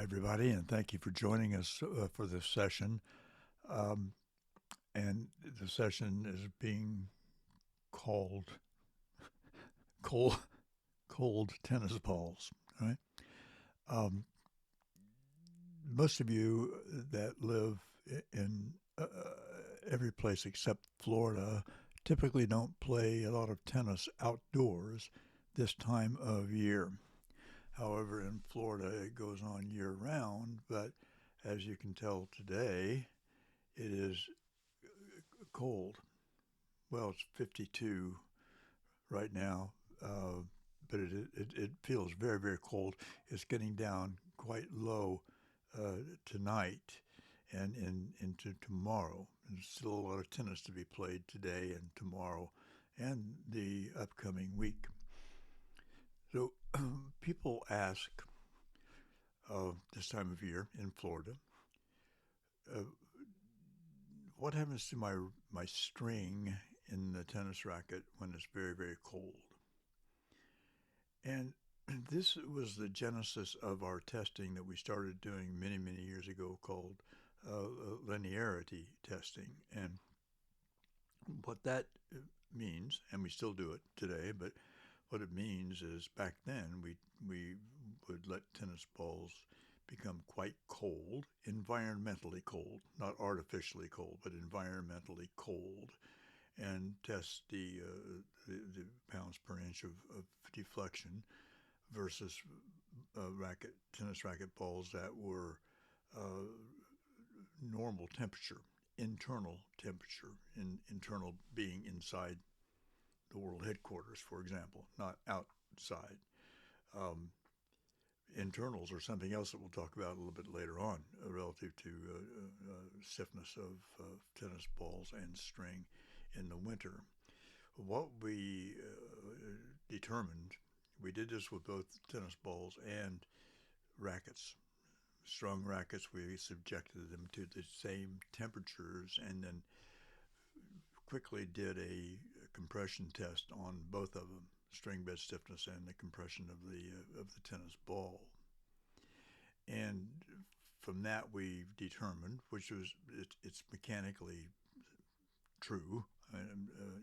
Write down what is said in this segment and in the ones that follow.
everybody, and thank you for joining us for this session. Um, and the session is being called "Cold, Cold Tennis Balls." Right? Um, most of you that live in every place except Florida typically don't play a lot of tennis outdoors this time of year. However, in Florida, it goes on year round, but as you can tell today, it is cold. Well, it's 52 right now, but it feels very, very cold. It's getting down quite low tonight and into tomorrow. There's still a lot of tennis to be played today and tomorrow and the upcoming week. So people ask this time of year in Florida, uh, what happens to my string in the tennis racket when it's very, very cold? And this was the genesis of our testing that we started doing many, many years ago called linearity testing. And what that means, and we still do it today, but what it means is back then we would let tennis balls become quite cold, environmentally cold, not artificially cold, but environmentally cold, and test the pounds per inch of deflection versus tennis racket balls that were uh, normal temperature, internal temperature, internal being inside the world headquarters, for example, not outside. Um, Internals are something else that we'll talk about a little bit later on relative to stiffness of tennis balls and string in the winter. What we determined, we did this with both tennis balls and rackets. Strong rackets, we subjected them to the same temperatures and then quickly did a compression test on both of them, string bed stiffness and the compression of the tennis ball. And from that, we determined, which was it's mechanically true,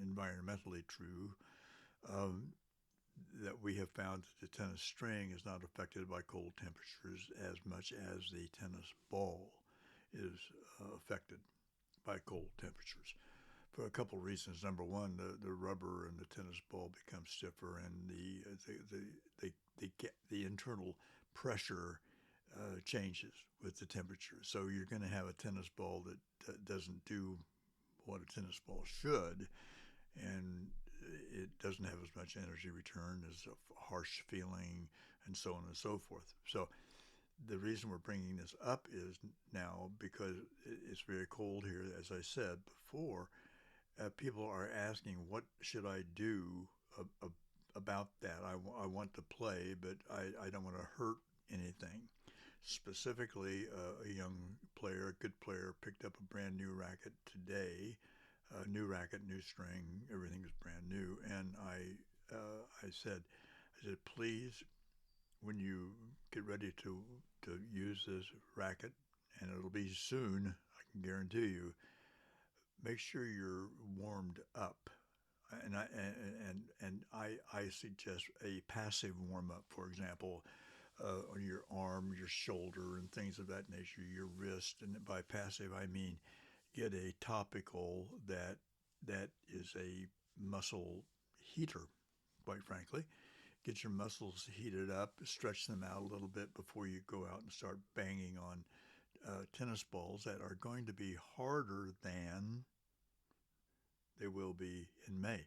environmentally true, um, that we have found that the tennis string is not affected by cold temperatures as much as the tennis ball is affected by cold temperatures for a couple of reasons. Number one, the rubber in the tennis ball becomes stiffer, and the internal pressure changes with the temperature. So you're going to have a tennis ball that doesn't do what a tennis ball should, and it doesn't have as much energy return as a harsh feeling, and so on and so forth. So the reason we're bringing this up is now because it's very cold here, as I said before. People are asking, what should I do about that? I want to play, but I don't want to hurt anything. Specifically, a young player, a good player, picked up a brand new racket today. New racket, new string, everything was brand new. And I said, please, when you get ready to use this racket, and it'll be soon, I can guarantee you, make sure you're warmed up. And I suggest a passive warm up, for example, on your arm, your shoulder, and things of that nature, your wrist. And by passive, I mean get a topical that is a muscle heater, quite frankly. Get your muscles heated up, stretch them out a little bit before you go out and start banging on tennis balls that are going to be harder than they will be in May,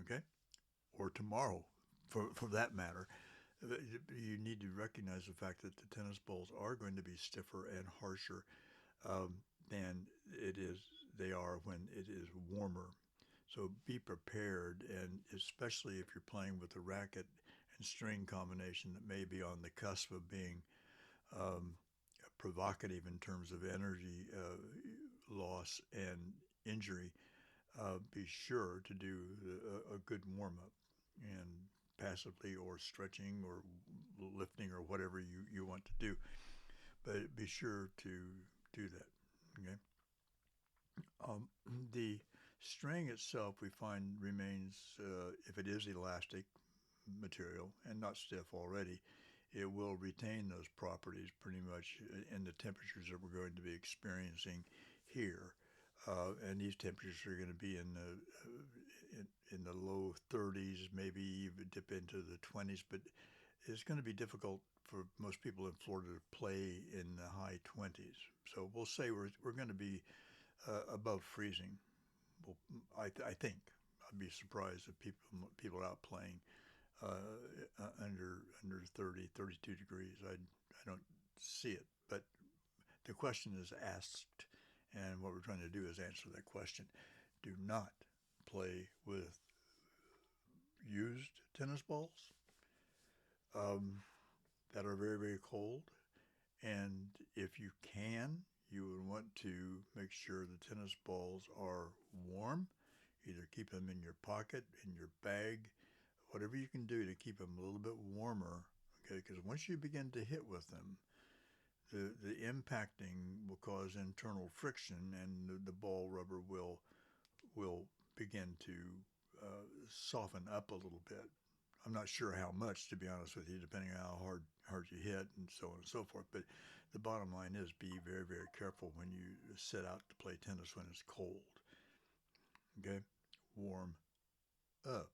okay? Or tomorrow, for that matter. You need to recognize the fact that the tennis balls are going to be stiffer and harsher um, than it is they are when it is warmer. So be prepared, and especially if you're playing with a racket and string combination that may be on the cusp of being um, provocative in terms of energy loss and injury, be sure to do a good warm up and passively or stretching or lifting or whatever you want to do. but be sure to do that. Okay. Um, the string itself, we find, remains, if it is elastic material and not stiff already, it will retain those properties pretty much in the temperatures that we're going to be experiencing here. And these temperatures are going to be in the low 30s, maybe even dip into the 20s, but it's going to be difficult for most people in Florida to play in the high 20s. So we'll say we're going to be above freezing. Well, I think I'd be surprised if people are out playing under 30, 32 degrees. I don't see it, but the question is asked, and what we're trying to do is answer that question. Do not play with used tennis balls um, that are very, very cold. And if you can, you would want to make sure the tennis balls are warm. Either keep them in your pocket, in your bag, whatever you can do to keep them a little bit warmer. Okay, because once you begin to hit with them, the impacting will cause internal friction, and the ball rubber will begin to soften up a little bit. I'm not sure how much, to be honest with you, depending on how hard you hit and so on and so forth. But the bottom line is be very, very careful when you set out to play tennis when it's cold. Okay? Warm up.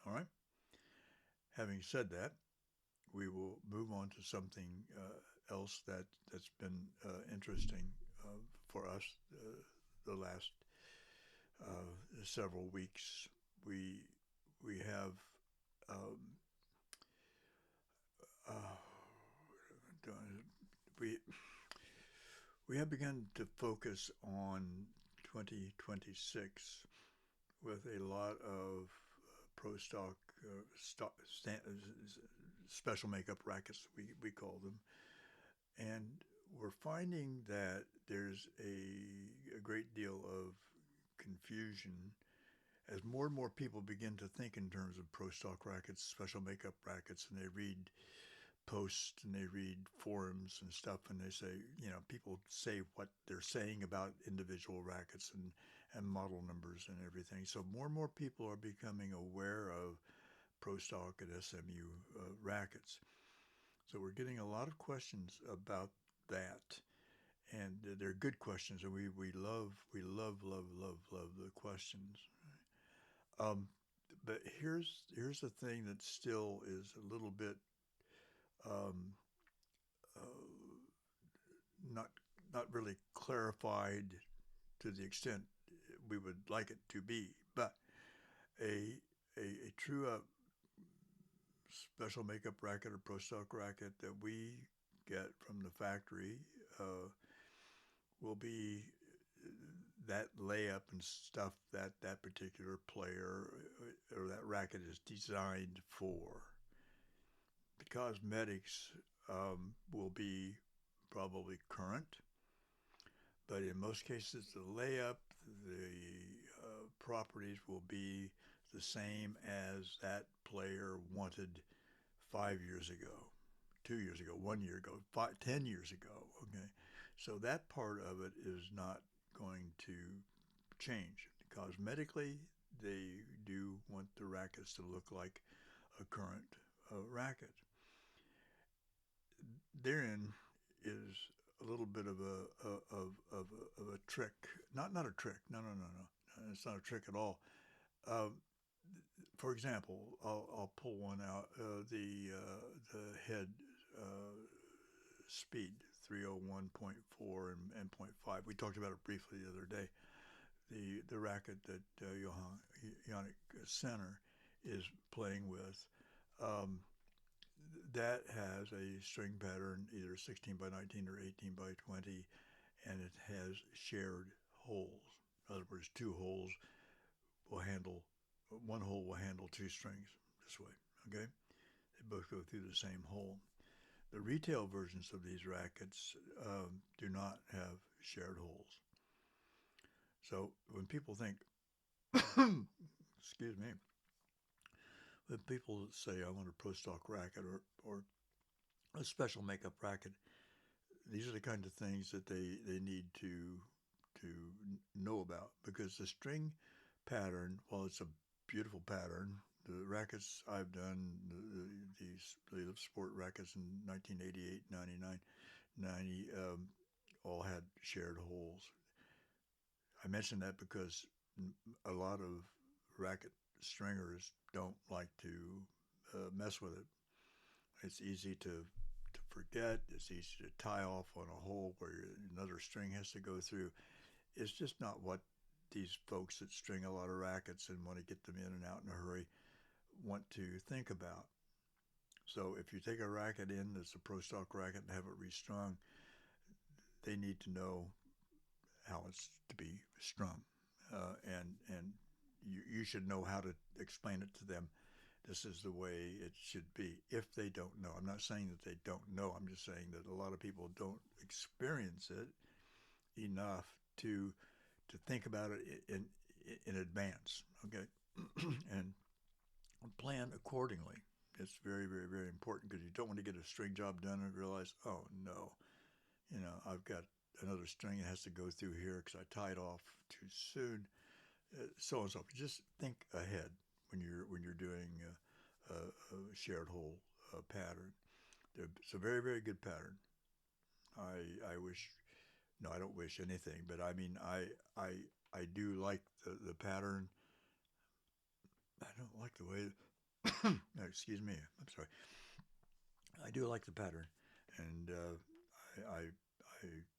All right? Having said that, we will move on to something else that's been interesting for us the last several weeks. We we have um, uh, we we have begun to focus on 2026 with a lot of pro stock, special makeup rackets, we call them. And we're finding that there's a great deal of confusion as more and more people begin to think in terms of pro stock rackets, special makeup rackets, and they read posts and they read forums and stuff, and they say, people say what they're saying about individual rackets and model numbers and everything. So more and more people are becoming aware of pro stock and SMU rackets. So we're getting a lot of questions about that, and they're good questions, and we love the questions. Um, but here's the thing that still is a little bit um, uh, not not really clarified to the extent we would like it to be. But a a true up special makeup racket or pro stock racket that we get from the factory will be that layup and stuff that that particular player or that racket is designed for. The cosmetics will be probably current, but in most cases, the layup, the properties will be the same as that player wanted 5 years ago, 2 years ago, 1 year ago, 10 years ago. Okay, so that part of it is not going to change. Cosmetically, they do want the rackets to look like a current racket. Therein is a little bit of a trick. Not a trick. No. It's not a trick at all. Uh, for example, I'll pull one out. The head speed 301.4 and point 0.5. We talked about it briefly the other day. The racket that Yannick Sinner is playing with. Um, that has a string pattern, either 16 by 19 or 18 by 20, and it has shared holes. In other words, two holes will handle, one hole will handle two strings this way, okay? They both go through the same hole. The retail versions of these rackets do not have shared holes. So when people think, excuse me, when people say I want a pro stock racket or a special makeup racket, these are the kind of things that they need to know about, because the string pattern, while it's a beautiful pattern, the rackets I've done, these Live Sport rackets in 1988, 99, 90, all had shared holes. I mention that because a lot of racket stringers don't like to mess with it. It's easy to forget. It's easy to tie off on a hole where another string has to go through. It's just not what these folks that string a lot of rackets and want to get them in and out in a hurry want to think about. So if you take a racket in that's a pro stock racket and have it restrung, they need to know how it's to be strung, and you should know how to explain it to them. This is the way it should be. If they don't know, I'm not saying that they don't know. I'm just saying that a lot of people don't experience it enough to think about it in advance. Okay, and plan accordingly. It's very, very, very important, because you don't want to get a string job done and realize, oh no, I've got another string that has to go through here because I tied off too soon, so on and so forth. Just think ahead when you're doing a shared hole pattern. It's a very, very good pattern. I wish, no, I don't wish anything, but I mean, I do like the pattern. I don't like the way. Excuse me. I'm sorry. I do like the pattern, and I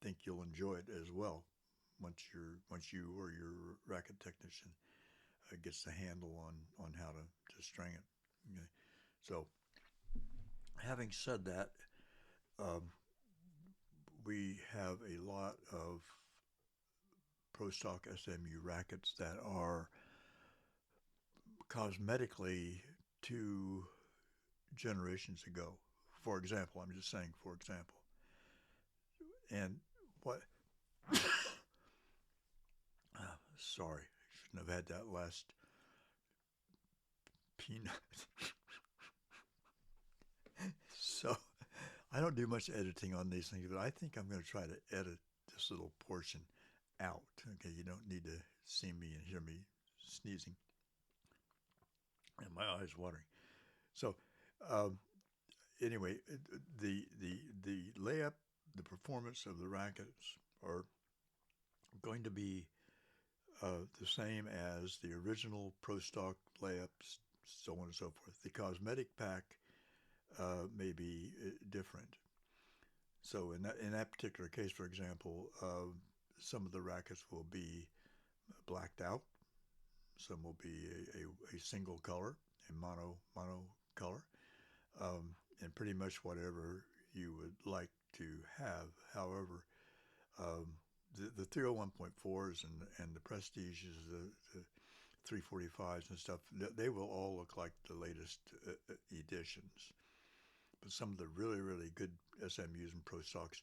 think you'll enjoy it as well once you or your racket technician gets the handle on how to string it. Okay. So, having said that, um, we have a lot of Pro Stock SMU rackets that are cosmetically 2 generations ago. For example, I'm just saying, for example. And what? Sorry, shouldn't have had that last peanut. So, I don't do much editing on these things, but I think I'm going to try to edit this little portion out. Okay, you don't need to see me and hear me sneezing and my eyes watering. So, um, anyway, the layup, the performance of the rackets are going to be the same as the original Pro Stock layups, so on and so forth. The cosmetic pack may be different. So in that particular case, for example, some of the rackets will be blacked out. Some will be a single color, a mono color, and pretty much whatever you would like to have. However, um, the 301.4s and the Prestiges, the 345s and stuff, they will all look like the latest editions. But some of the really, really good SMUs and Pro Stocks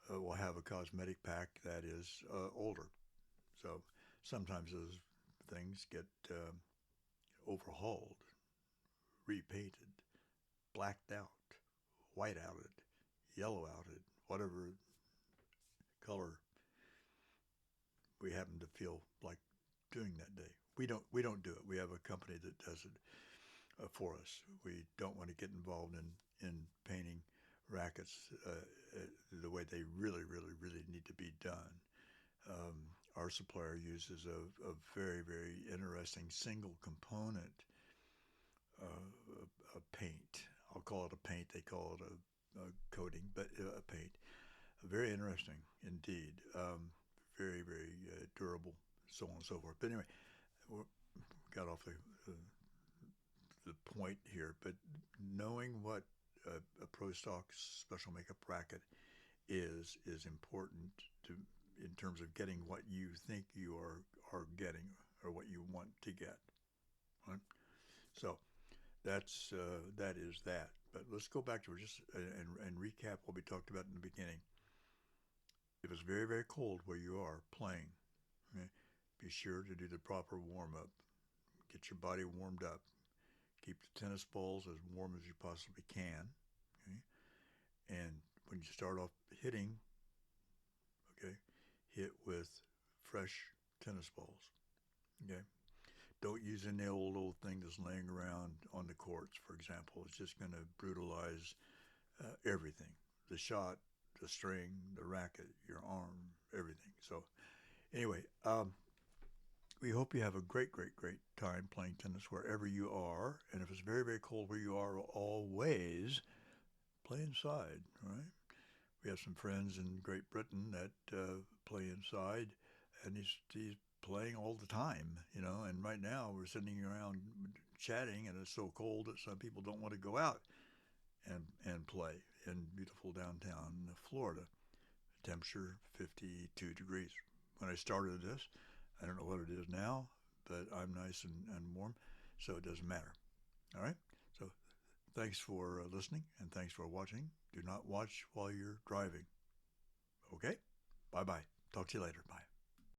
will have a cosmetic pack that is older. So sometimes those things get overhauled, repainted, blacked out, white outed, yellow outed, whatever color we happen to feel like doing that day. We don't do it. We have a company that does it for us. We don't want to get involved in painting rackets the way they really, really, really need to be done. Our supplier uses a very, very interesting single component a paint. I'll call it a paint. They call it a coating, but a paint. Very interesting indeed. Very, very durable, so on and so forth. But anyway, we got off the point here. But knowing what a Pro Stock special makeup racket is important to in terms of getting what you think you are getting or what you want to get. Right? So that is that. But let's go back to just and recap what we talked about in the beginning. If it's very, very cold where you are playing, okay, be sure to do the proper warm up. Get your body warmed up. Keep the tennis balls as warm as you possibly can. Okay? And when you start off hitting, okay, hit with fresh tennis balls. Okay, don't use any old thing that's laying around on the courts, for example. It's just going to brutalize everything: the shot, the string, the racket, your arm, everything. So anyway, we hope you have a great time playing tennis wherever you are. And if it's very cold where you are, always play inside. Right? We have some friends in Great Britain that play inside, and he's playing all the time, And right now we're sitting around chatting, and it's so cold that some people don't want to go out and play in beautiful downtown Florida. Temperature 52 degrees. When I started this, I don't know what it is now, but I'm nice and warm, so it doesn't matter. All right? So thanks for listening, and thanks for watching. Do not watch while you're driving. Okay? Bye-bye. Talk to you later. Bye.